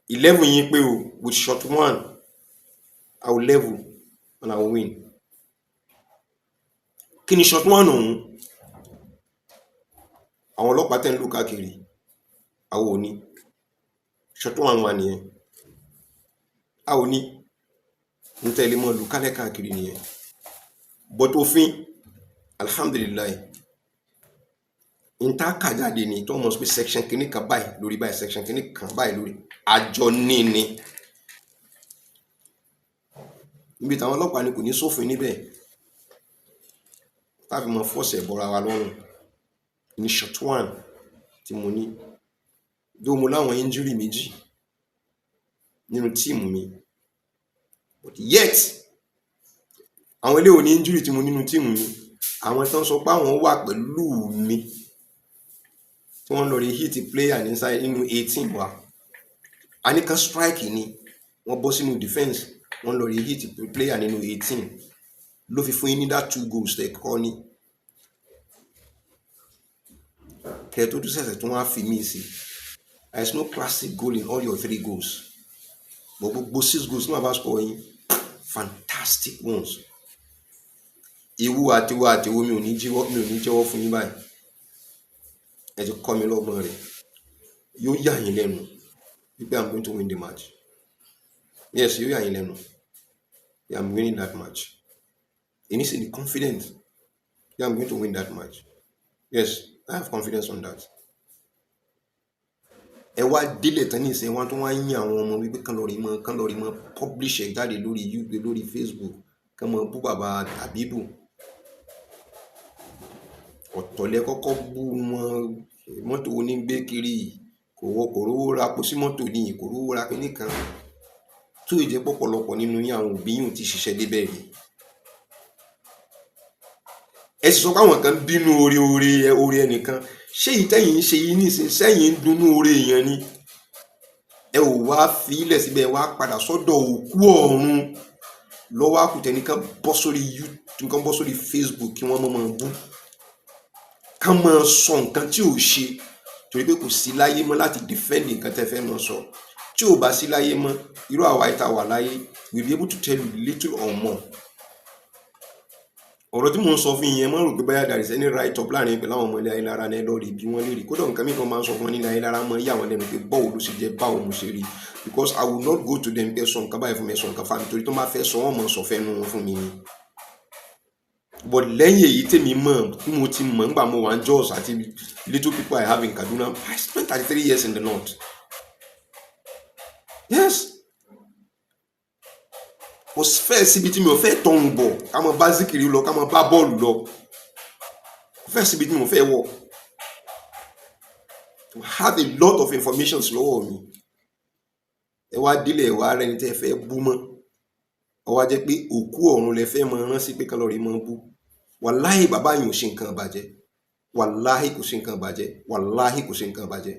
11 yín pé o, with shot one, I will level and I will win. Kí ni shot one ọ̀hún? Àwọn ọlọ́pàá tẹ́ ń lù káàkiri, àwọn ò ní. Shot one wà nìyẹn. A ò ní. Ń tẹ́lẹ̀ mọ́ lù kálẹ̀ káàkiri nìyẹn. But òfin, alhamdulillah, ń tá kàjáde ni tó mọ̀ sí pé section kìíní kan báyìí lórí báyìí, section kìíní kan báyìí lórí àjọ ní. Níbi táwọn ọlọ́pàá ni kò ní sófin níbẹ̀. Táfi mọ fọ́ọ̀sẹ̀ bọ́ra wa lọ́rùn. Ní shot one tí mo ní. Dó mo láwọn injury méjì nínú tíìmù mi. But yet, àwọn ilé òní injury tí mo nínú tíìmù mi, àwọn tán sọ pé àwọn wà pẹ̀lú mi tí wọ́n lọ rí hit player inside nínú 18 wa. A ní kan strike ni, wọ́n bọ́ sínú defense, wọ́n lọ rí hit player nínú 18 ló fi fún yín ní that 2 goals tẹ̀ kọ́ ní. Kẹ̀ tó tún ṣẹ̀ṣẹ̀ tún wá fi mí sí. There is no classic goal in all your 3 goals. But gbogbo 6 goals ní àbá score yín, fantastic ones. Ewu àtiwọ́ mi ò ní jẹ́wọ́ fún yín báyìí. Ẹ ti kọ́ mi lọ́gbọ́n rẹ̀. Yóò yà yín lẹ́nu wípé I'm going to win the match. Yes, yóò yà yín lẹ́nu. Yeah, I'm winning that match. You need to be confident. Yeah, I'm going to win that match. Yes, I have confidence on that. Ẹ wá délé tán ní ìsìn wọn tó wá yín àwọn ọmọ wípé kán lọ rí mọ́ publish ẹ̀ jáde lórí YouTube, lórí Facebook, kán mọ́ bú bàbá Habibu. Ọ̀tọ̀lẹ́ kọ́kọ́ bú wọn, mọ́tò onígbé kiri, kò rówó ra kó sí mọ́tò ní, kò rówó ra kíní kan. Tó ìjẹ́ pọ̀pọ̀lọpọ̀ nínú yín àwọn òbí yín ti ṣiṣẹ́ débẹ̀ rí. Ẹ sì sọ pé àwọn kan bínú orí ẹnìkan. Ṣé ìtẹ́yìn ń ṣe yìí nísìnyí sẹ́yìn ń dunnú orí èèyàn ni? Ẹ ò wá fi ilẹ̀ síbẹ̀ wá padà sọ́dọ̀ òkú ọ̀run lọ́wọ́ àkùtẹ̀ nìkan bọ́ sórí YouTube, nǹkan bọ́ sórí Facebook kí wọ́n mọ̀ bú. Ká máa sọ nǹkan tí ò ṣe torí pé kò sí láyé mọ́ láti defend nǹkan tẹ́ fẹ́ mọ́ sọ. Tí ò bá sí láyé mọ́, irú àwa ìta wà láyé, we'll be able to tell you little or more. Ọ̀rọ̀ tí mò ń sọ fún yín mọ́ rò pé báyà there is any right up láàrin pẹ̀lú àwọn ọmọ ilé Ayélára ní ẹlọ́rí bí wọ́n lè rí. Kódà nǹkan mìíràn máa ń sọ fún wọn nílẹ̀ Ayélára mọ́ yà wọ́n lẹ́nu pé báwo ló ṣe jẹ́, báwo mo ṣe rí. Because I will not go to them pé sọ nǹkan báyìí fún mi, sọ nǹkan fáwọn torí tó máa fẹ́ sọ wọ́n mọ̀ sọ fẹ́ nu wọn fún mi ni. But lẹ́yìn èyí tèmi mọ̀ tí mo ti mọ̀ nígbà mo wà ní Jos àti little people I have in Kaduna, I spent 33 years in the north. yes kò fẹ́ síbi tí mi ò fẹ́ tọrùn bọ̀ ká mọ bá zikiri lọ ká mọ bá bọ́ọ̀lù lọ kò fẹ́ síbi tí mi ò fẹ́ wọ̀ to have a lot of information lọ́wọ́ mi ẹ wá délé ẹ wá rẹni tẹ́ ẹ fẹ́ bú mọ́ ọ wá jẹ́ pé òkú ọ̀run lẹ fẹ́ mọ rán sí pé kán lọ rí mọ bú wàláhì bàbá yìí ò ṣe nǹkan bàjẹ́ wàláhì kò ṣe nǹkan bàjẹ́ wàláhì kò ṣe nǹkan bàjẹ́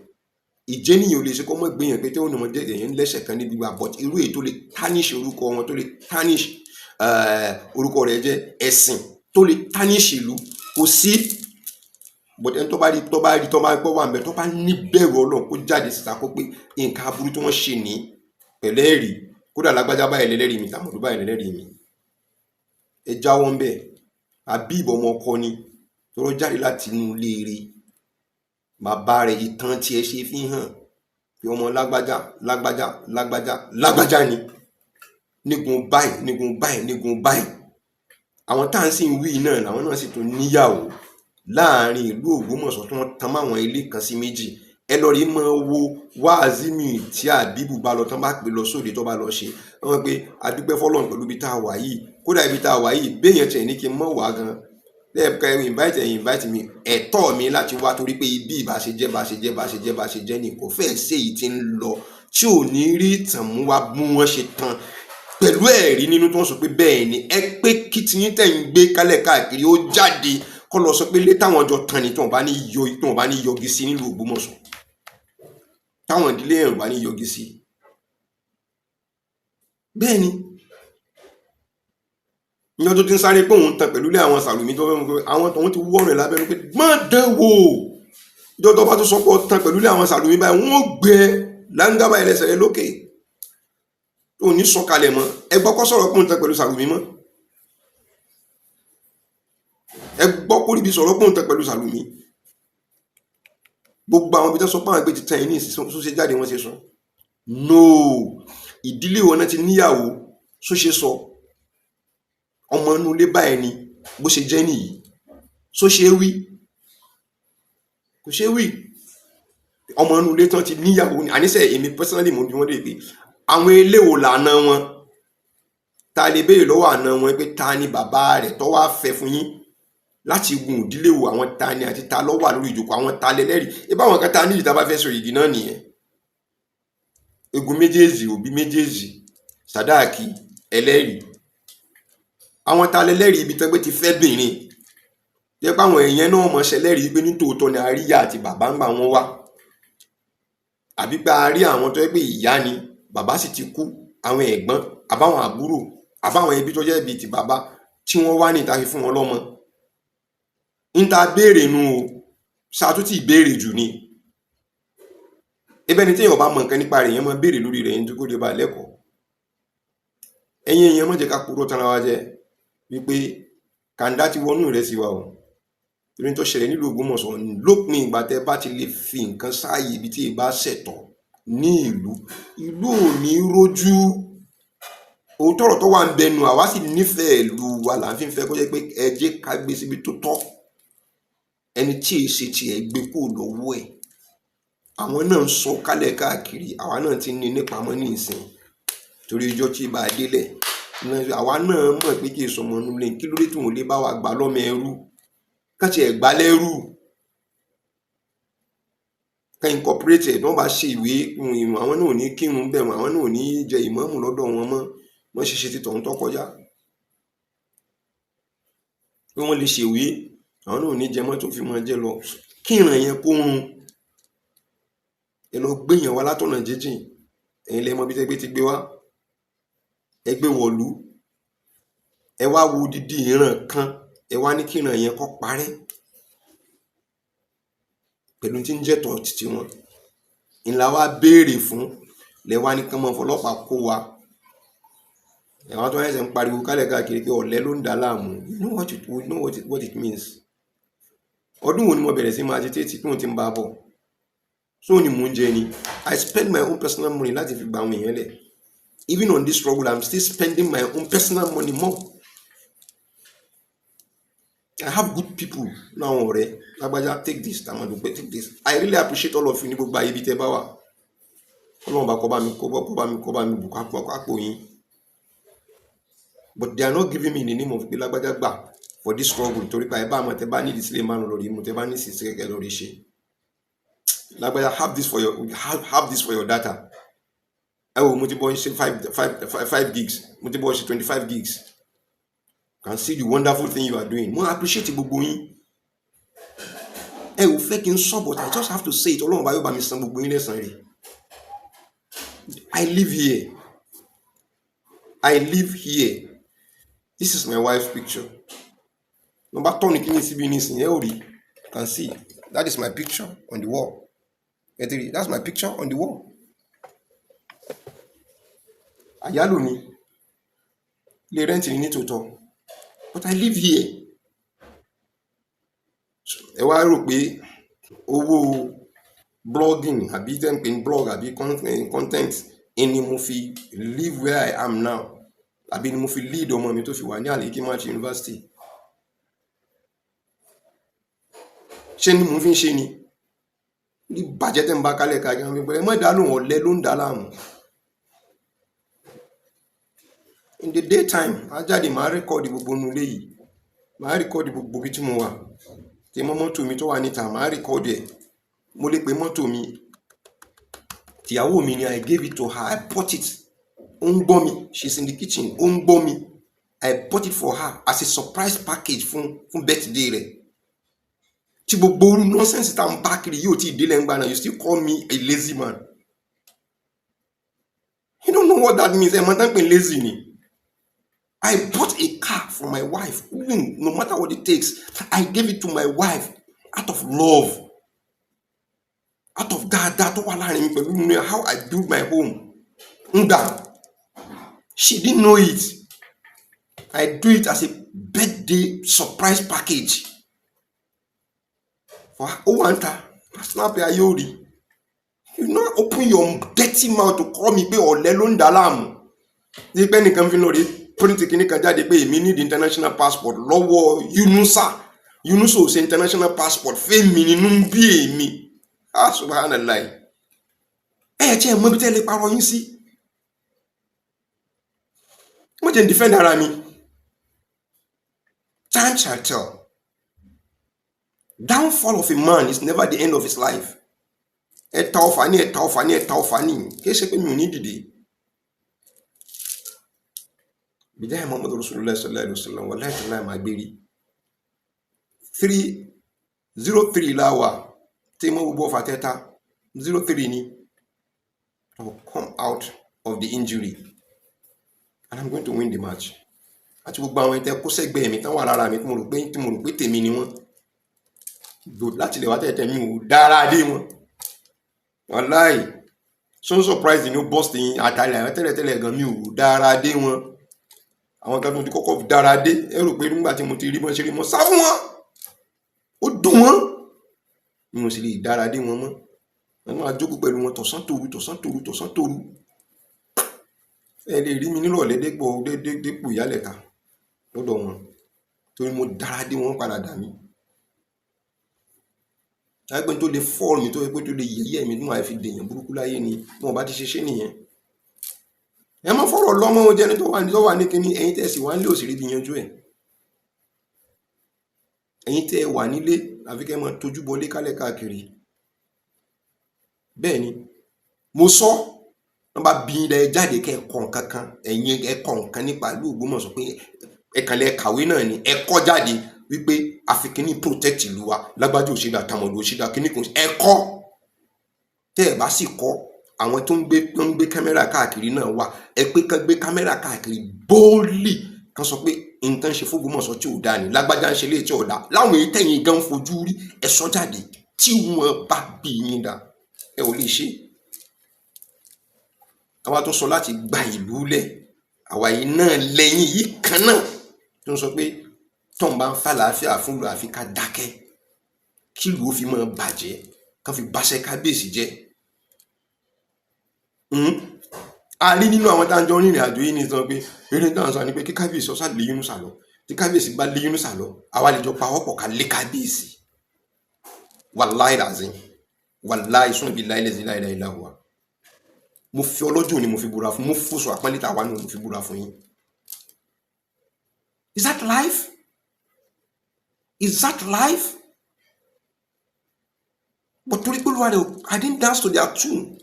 ìjẹ́niyàn ò lè ṣe kọ́ mọ́ gbìyànjú pé tí wọ́n ní wọ́n jẹ́ èèyàn lẹ́sẹ̀ kan níbi wa but irú èyí tó lè tarnish orúkọ wọn tó lè tarnish orúkọ rẹ̀ jẹ́ ẹ̀sìn tó lè tarnish ìlú kò sí but ẹni tó bá gbọ́ wà ń bẹ tó bá níbẹ̀rù Ọlọ́run kó jáde síta kó pé nǹkan aburú tí wọ́n ṣe ní pẹ̀lú ẹ̀rí kódà lágbájá báyìí lẹ́lẹ́rìí mi tàmọ̀dú báyìí lẹ́lẹ́rìí mi ẹ jáwọ́ ń bẹ̀ àbí ìbọn ọmọ ọkọ ni tó rọ jáde láti inú ilé rẹ̀ bàbá rẹ̀ ìtàn tí ẹ ṣe fi hàn pé ọmọ lágbájá ni nígun báyìí àwọn tá à ń sìn wí náà làwọn náà sì tún níyàwó láàrin ìlú Ògbómọ̀ṣọ́ tí wọ́n tan máwọn ilé kan sí méjì ẹ lọ rí mọ wo wáàzí mi tí àbíbù bá lọ tán bá pè lọ sóde tó bá lọ ṣe wọn pé adúpẹ́ fọ́lọ́run pẹ̀lú ibi tá a wà yìí kódà ibi tá a wà yìí béèyàn tiẹ̀ ní kí n mọ̀ wá gan lẹ́ẹ̀kan invite mi ẹ̀tọ́ mi láti wá torí pé ibi ìbáṣejẹ́ ni kò fẹ́ẹ̀ sí èyí tí ń lọ tí ò ní rí ìtàn mú wá mú wọn ṣe tán pẹ̀lú ẹ̀rí nínú tó ń sọ pé bẹ́ẹ̀ ni ẹ pé kí tiyín tẹ̀ ń gbé kálẹ̀ káàkiri ó jáde kọ́ lọ sọ pé lé táwọn ọjọ́ tán ni tí wọ́n bá ní yọgi sí nílùú Ògbómọ̀ṣọ́ táwọn ìdílé ẹ̀rù bá ní yọgi sí bẹ́ẹ̀ ni ìyẹn tó ti ń sáré pé òun tan pẹ̀lú ilé àwọn Sàlùmí tó fẹ́ mú pé àwọn tòun ti wọ́ọ̀rùn lábẹ́nu pé má dánwò ìjọ tó bá tó sọpọ̀ tan pẹ̀lú ilé àwọn Sàlùmí báyìí wọ́n gbẹ láńgábà ẹlẹ́sẹ̀ rẹ lókè tó ní sọ̀kalẹ̀ mọ́ ẹ gbọ́ kọ́ sọ̀rọ̀ pé òun tan pẹ̀lú Sàlùmí mọ́ ẹ gbọ́ kó ríbi sọ̀rọ̀ pé òun tan pẹ̀lú Sàlùmí gbogbo àwọn ibi tó sọ pé àwọn ẹgbẹ́ ti tan ẹni ìsúnṣe jáde wọ́n ṣe sọ no ìdílé wọn náà ti níyàwó ṣóṣe sọ ọmọ inú ilé báyìí ni bó ṣe jẹ́ nìyí ṣó ṣe wí kò ṣe wí ọmọ inú ilé tán ti níyàwó ni àníṣe èmi personally mo bí wọ́n lè pé àwọn eléwo làna wọn ta lè béèrè lọ́wọ́ àna wọn pé ta ni bàbá rẹ̀ tó wá fẹ́ fún yín láti gun ìdílé wo àwọn ta ni àti ta ló wà lórí ìjókòó àwọn ta lẹ́lẹ́rìí ibà àwọn kan ta ní ìta bá fẹ́ sọ ìdí náà nìyẹn egun méjèèjì òbí méjèèjì sàdáàkì ẹlẹ́rìí àwọn ta lẹ́lẹ́rìí ibi tẹ́gbẹ́ ti fẹ́ bìnrin jẹ́ pé àwọn èèyàn náà mọ̀ ṣẹlẹ́rìí pé nítòótọ́ ni àríyá àti bàbá ń gbà wọ́n wá àbí pé a rí àwọn tó yẹ pé ìyá ni bàbá sì ti kú àwọn ẹ̀gbọ́n àbáwọn àbúrò àbáwọn ẹbí tó jẹ́ ibi ti bàbá tí wọ́n wá ní ìta fi fún wọn lọ́mọ níta béèrè nu o ṣàtúntì ìbéèrè jù ni ebe ni téèyàn bá mọ nǹkan nípa rẹ̀ yẹn mọ béèrè lórí rẹ̀ nítorí kó lè bá lẹ́kọ̀ọ́ ẹ̀yin èèyàn mọ̀ jẹ́ ká kúrò tán ara wa jẹ́ wípé kàńdá ti wọnú rẹ̀ sí wa o torí tó ṣẹlẹ̀ nílùú Ògbómọ̀ṣọ́ lópin ìgbà tẹ́ bá ti lè fi nǹkan sáàyè ibi tí ì bá ṣẹ̀tọ́ ní ìlú ò ní rójú òótọ́ ọ̀rọ̀ tó wà ń bẹnu àwa sì nífẹ̀ẹ́ ìlú wa là ń fi fẹ́ kó jẹ́ pé ẹ jẹ́ ká gbé síbi tó tọ́ ẹni tí èyí ṣe tiẹ̀ gbé kó lọ́wọ́ ẹ̀ àwọn náà ń sọ kálẹ̀ káàkiri àwa náà ti ní nípamọ́ ní ìsìn torí ijọ́ tí bá a délẹ̀ àwa náà mọ̀ pé kí èso ọmọ inú lẹ́yìn kí ló dé tí wọ́n lè bá wa gbà lọ́mọ ẹrú káti ẹ̀ gbá lẹ́rú ká incorporate ẹ̀ tí wọ́n bá ṣe ìwé àwọn náà ò ní kírun bẹ̀ wọ́n àwọn náà ò ní jẹ ìmáàmù lọ́dọ̀ wọn mọ́ wọ́n ṣe ti tọ̀hún tó kọjá pé wọ́n lè ṣèwé àwọn náà ò ní jẹ mọ́tò fi mọ́ jẹ lọ kíran yẹn kó run ẹ lọ gbéyàn wá látọ̀nà jíjìn ẹ̀yin lẹ́mọ bí tẹ́gbẹ́ ti gbé wá ẹgbẹ́ wọ̀lú ẹ wá wo dídí ìran kan ẹ wá ní kíran yẹn kó parẹ́ pẹ̀lú tí ń jẹ́tọ̀ títí wọn ńlá wa béèrè fún lẹ́wà ní kánmọ́ fọlọ́pàá kó wa ẹ̀wọ̀n tó ẹ̀sẹ̀ ń pariwo kálẹ̀ káàkiri pé ọ̀lẹ ló ń dà láàmú you know what it means ọdún wo ni mo bẹ̀rẹ̀ sí máa agitate tí mo ti ń bá bọ̀ so ni mò ń jẹ ni I spend my own personal money láti fi gba àwọn èèyàn lẹ̀ even on this struggle I'm still spending my own personal money more I have good people láwọn ọ̀rẹ́ lágbájá take this tamadu take this I really appreciate all of you ní gbogbo ayé bí tẹ́ bá wà Ọlọ́run bá kó bá mi bù kápò yín. But they are not giving me in the name of pé lágbájá gbà for this struggle torí pé àìbá àmọ́ tẹ bá ní ìdísílẹ̀ márùn lórí mu tẹ bá ní sísè kẹ̀kẹ́ lórí ṣe. Lágbájá have this for your data. Ẹ wo mo ti bọ́ ṣe 5 gigs, mo ti bọ́ ṣe 25 gigs. Can see the wonderful thing you are doing. Mo appreciate gbogbo yín. Ẹ ò fẹ́ kí n sọ, but I just have to say it. Ọlọ́run bá yóò bá mi san gbogbo yín lẹ́san rẹ̀. I live here. This is my wife's picture. Number 10 kini síbi nísìnyí ẹ ò rí. You can see that is my picture on the wall. That's my picture on the wall. Àyálò ni ilé rẹ́ǹtì ní tòótọ́, but I live here. Ẹ wá rò pé owó blogging àbí tẹ́ ń pè ní blog àbí content ni mo fi live where I am now, àbí ni mo fi lead ọmọ mi tó fi wà ní Al-Hikmat University. Ṣé ni mo fi ń ṣe ni? Ní bàjẹ́ tẹ́ ń bá kálẹ̀ káàkiri àwọn ìgbẹ́ mọ́ ìdálò ọ̀lẹ ló ń dá láàmú. In the daytime ajáde màá rẹ́kọ̀dì gbogbo inú ilé yìí, màá rẹ́kọ̀dì gbogbo ibi tí mo wà, tí mọ́tò mi tó wà níta màá rẹ́kọ̀dì ẹ̀. Mo lè pe mọ́tò mi tìyàwó mi ni I gave it to her. I bought it. Ó ń gbọ́ mi, she's in the kitchen, ó ń gbọ́ mi. I bought it for her as a surprise package fún birthday rẹ̀. Tí gbogbo nonsense tá n bá kiri yóò tí ìdílé ń gbà náà, you still call me a lazy man. You don't know what that means. Ẹ mọ̀ tán pé lazy ni. I bought a car for my wife, even no matter what it takes. I gave it to my wife out of love, out of that tó wà láàrin mi pẹ̀lú how I build my home. She didn't know it. I do it as a birthday surprise package for her. Oh, Anta, snap your ayori. You not open your dirty mouth to call me pé ọ̀lẹ ló ń dá láàmú. Ní pé nìkan fi lórí print kìíní kan jáde pé èmi need international passport lọ́wọ́ Yunusa ò ṣe international passport fẹ́mi nínú ń bí èmi. Subhanallah. Ẹ jẹ́ mọ́ bí tẹ́lẹ̀ parọ́ yín sí. Mo jẹ́ defend ara mi. Time shall tell. Downfall of a man is never the end of his life. Ẹ ta ọfà ní. Kì í ṣe pé mi ò ní dìde. Bidaya Muhammad Rasulullah sallallahu alaihi wasallam wallahi tallahi ma gbérí 303 láwà tí mo gbogbo ọfà tẹ́ta 03 ni. I will come out of the injury and I'm going to win the match. Àti gbogbo àwọn ẹ̀tẹ́ kó sẹ́gbẹ̀ẹ́ mi tán wà lára mi tí mo rò pé tèmi ni wọ́n. Láti lè wá tẹ́tẹ́ mi ò dára dé wọn. Wallahi so surprised ni ó bust in àtàlẹ̀ àwọn tẹ́lẹ̀ gan mi ò dára dé wọn. Àwọn kan tó ti kọ́kọ́ dára dé ẹ rò pé nígbà tí mo ti rí mọ́ ṣe rí mọ́ sá fún wọn. Ó dùn wọ́n. Mi ò sì lè dára dé wọn mọ́. Wọ́n máa jókòó pẹ̀lú wọn tọ̀sán tòru. Ẹ lè rí mi nírọ̀lẹ́ dépò ìyálẹ̀ta lọ́dọ̀ wọn torí mo dára dé wọn padà dà mí. Ẹgbẹ́ tó lè fọ́ọ̀lù mi tó yẹ pé tó lè yẹ̀yẹ́ mi tí wọ́n á fi dèèyàn burúkú láyé ni wọn bá ti ṣe nìyẹn. Ẹ má fọ̀rọ̀ lọ́mọ wọn jẹni tó wà ní kíní ẹ̀yin tẹ́ sì wá nílé òsèré bí yanjú ẹ̀. Ẹ̀yin tẹ́ wà nílé àfi kẹ́ mọ́ tójú bọlé kálẹ̀ káàkiri. Bẹ́ẹ̀ ni mo sọ wọ́n bá bí ilẹ̀ jáde kẹ́ ẹ̀kọ́ nǹkan kan ẹ̀yin ẹ̀kọ́ nǹkan nípa ìlú Ògbómọ̀ṣọ́ pé ẹ̀kànlẹ̀ kàwé náà ni ẹ̀kọ́ jáde wípé àfikíní protect ìlú wa lágbájú òṣèlú àtàmọ̀dù òṣèlú àkíní kan ẹ̀kọ́ tẹ́ ẹ̀ bá sì kọ́ àwọn tó ń gbé kámẹ́rà káàkiri náà wà ẹ pé kán gbé kámẹ́rà káàkiri boldly kan sọ pé nǹkan ṣe f'Ògbómọ̀ṣọ́ tí ò dáa ni lágbájá ń ṣe léè tí ò dáa láwọn èyí tẹ̀yìn gan fojú rí ẹ sọ jáde tí wọ́n bá bí yín dá ẹ ò lè ṣe. Àwa tó sọ láti gba ìlú lẹ̀ àwa yìí náà lẹ́yìn yìí kan náà tó ń sọ pé tóun bá ń fà láàfíà fún ìlú àfi ká dákẹ́ kí ìlú ó fi máa bàjẹ́ kán fi báṣẹ́ kábíyèsí jẹ́. A rí nínú àwọn táwọn jọ rìnrìn àjò yìí ní sọ pé eré táwọn sọ ni pé kí kábíyèsí ọ̀sà lé Yúnúsà lọ tí kábíyèsí bá lé Yúnúsà lọ àwa lè jọ pawọ́pọ̀ ká lé kábíyèsí. Wallahi lazim wallahi sún ibi láìlẹ̀ sí láìláì láhùwà mo fi ọlọ́jọ́ òní mo fi búra fún, mo fòṣù àpọ́nlé tàwa náà mo fi búra fún yín. Is that life? Is that life? But torí pé olúwa rẹ̀, I didn't dance to their tune.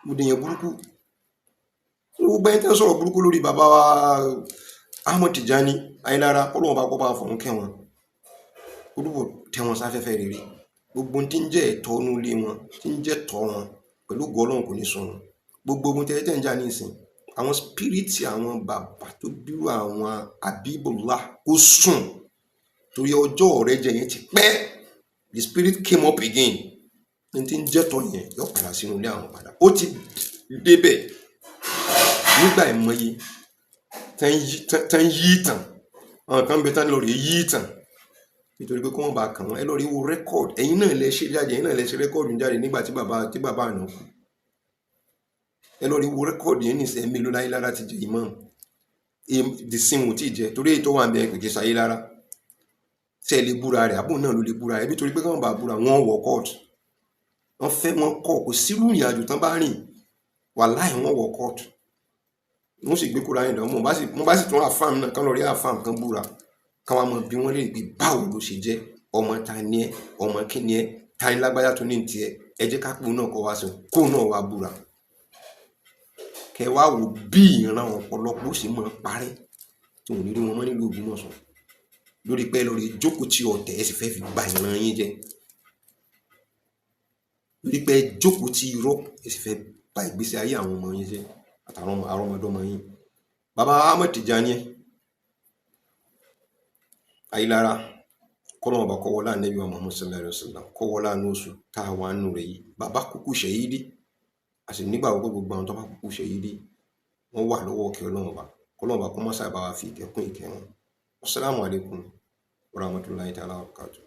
Mo dèyàn burúkú. Gbogbo ẹni tẹ́ ń sọ̀rọ̀ burúkú lórí bàbá wa Ahmed Tijani Ayélára, Ọlọ́run bá kọ́ bá fọ̀run kẹ́ wọn. Olúwo tẹ́ wọn sáfẹ́fẹ́ rere. Gbogbo ohun tí ń jẹ́ ẹ̀tọ́ inú ilé wọn, tí ń jẹ́ ẹ̀tọ́ wọn, pẹ̀lú ògo Ọlọ́run kò ní sọnù. Gbogbo ohun tẹ́ ń jà nísìn, àwọn spiriti àwọn bàbá tó bírú àwọn Habibullah kó sùn. Torí ọjọ́ ọ̀rẹ́ jẹ yẹn ti pẹ́. The spirit came up again. Ní tí ń jẹ́ ẹ̀tọ́ yẹn yóò padà sínú ilé àwọn padà. Ó ti débẹ̀ nígbà ìmọye tán yí ìtàn. Àwọn kan bẹ tán lọ rí yí ìtàn nítorí pé kó wọ́n bá kàn wọ́n. Ẹ lọ rí wo rẹ́kọ̀d. Ẹ̀yin náà lẹ ṣe jáde, ẹ̀yin náà lẹ ṣe rẹ́kọ̀dù jáde nígbà tí bàbá àná kú. Ẹ lọ rí wo rẹ́kọ̀dù yẹn nìsẹ́ mélòó Ayélára ti jẹ imam. The sin wò tí ì jẹ torí èyí tó wà ń bẹ kò jẹ́ Ayélára. Ṣé ẹ lè búra rẹ̀? Àbò náà ló lè búra rẹ̀ nítorí pé káwọn bá búra wọ́n wọ kóòtù. Wọ́n fẹ́ wọn kọ́ kò sírú ìrìn àjò tán bá rìn wàláhì wọ́n wọ kóòtù. Wọ́n sì gbé kúra yẹn dán. Mo bá sì tún àfáàm náà kán lọ rí àfáàm kan búra. Káwọn mọ̀ bí wọ́n lè gbé báwo ló ṣe jẹ́, ọmọ ta ni ẹ́, ọmọ kí ni ẹ́, ta ni lágbájá tó ní tiẹ̀, ẹ jẹ́ ká pé náà kọ́ wá sí kó náà wá búra. Kẹ wá wò bí ìran ọ̀pọ̀lọpọ̀ ó sì mọ̀ parẹ́ tí wọ́n ní rí wọn mọ́ nílùú Ògbómọ̀ṣọ́ lórí pé lórí jókòó tí ọ̀tẹ̀ ẹ sì fẹ́ fi gba ìran yín jẹ́, lórí pé jókòó tí irọ́ ẹ sì fẹ́ ba ìgbésí ayé àwọn ọmọ yín jẹ́ àtàwọn àrọ́mọdọ́mọ yín. Bàbá Ahmed Tijani Ayélára, kọ́lọ́mọ̀ bá kọ́wọ́ láà Ànábì wa Muhammad sallallahu alaihi wasallam, kọ́wọ́ láà ní oṣù tá a wà nù rẹ̀ yìí. Bàbá kúkú ṣẹ̀yídí, a sì nígbà gbogbo gbogbo àwọn tó bá kúkú ṣẹ̀yídí wọ́n wà lọ́wọ́ ọ̀kẹ́ Ọlọ́run bá. Kọ́lọ́mọ̀ bá kọ́ mọ́sà bá wa fi ìkẹ́kùn ìkẹ́ wọn. Assalamu alaikum warahmatullahi ta'ala wabarakatuh.